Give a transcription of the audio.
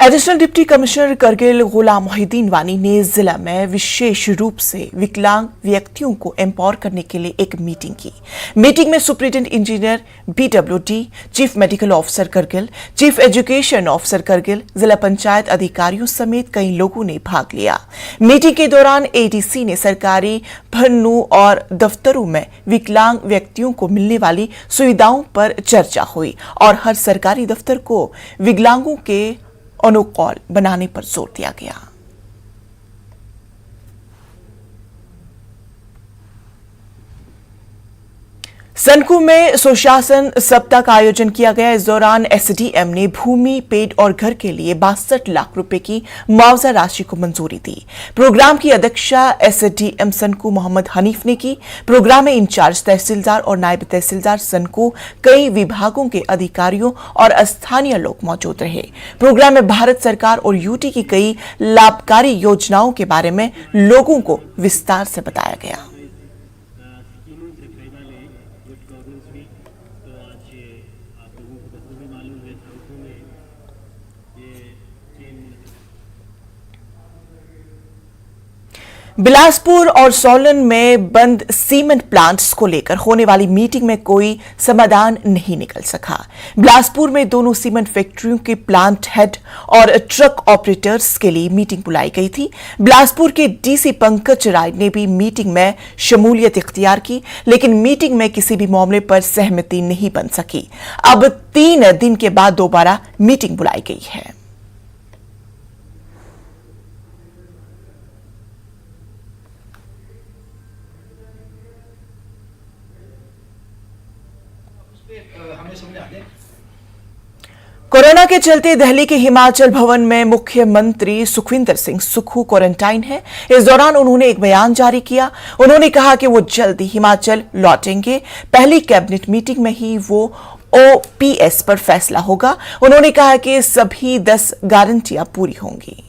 Additional deputy commissioner Kargil गुलाम मोहिद्दीन वानी ने जिला में विशेष रूप से विकलांग व्यक्तियों को एम्पावर करने के लिए एक मीटिंग की। मीटिंग में superintendent engineer BWD, chief medical officer Kargil, chief education officer Kargil, जिला पंचायत अधिकारियों समेत कई लोगों ने भाग लिया। मीटिंग के दौरान ADC ने सरकारी भवनों और दफ्तरों में विकलांग व्यक्तियों को मिलने वाली सुविधाओं पर चर्चा हुई और हर सरकारी दफ्तर को विकलांगों के अनुकूल बनाने पर जोर दिया गया। सनकू में सुशासन सप्ताह का आयोजन किया गया। इस दौरान SDM ने भूमि, पेड़ और घर के लिए 62 लाख रुपए की मुआवजा राशि को मंजूरी दी। प्रोग्राम की अध्यक्षता SDM सनकू मोहम्मद हनीफ ने की। प्रोग्राम में इंचार्ज तहसीलदार और नायब तहसीलदार सनकू, कई विभागों के अधिकारियों और स्थानीय लोग मौजूद रहे। प्रोग्राम में भारत सरकार और UT की कई लाभकारी योजनाओं के बारे में लोगों को विस्तार से बताया गया। बिलासपुर और सोलन में बंद सीमेंट प्लांट्स को लेकर होने वाली मीटिंग में कोई समाधान नहीं निकल सका। बिलासपुर में दोनों सीमेंट फैक्ट्रियों के प्लांट हेड और ट्रक ऑपरेटर्स के लिए मीटिंग बुलाई गई थी। बिलासपुर के DC पंकज राय ने भी मीटिंग में शमूलियत इख्तियार की, लेकिन मीटिंग में किसी भी मामले पर सहमति नहीं बन सकी। अब 3 दिन के बाद दोबारा मीटिंग बुलाई गई है। कोरोना के चलते दिल्ली के हिमाचल भवन में मुख्यमंत्री सुखविंदर सिंह सुक्खू क्वारंटाइन है। इस दौरान उन्होंने एक बयान जारी किया। उन्होंने कहा कि वो जल्दी हिमाचल लौटेंगे। पहली कैबिनेट मीटिंग में ही वो OPS पर फैसला होगा। उन्होंने कहा कि सभी 10 गारंटियां पूरी होंगी।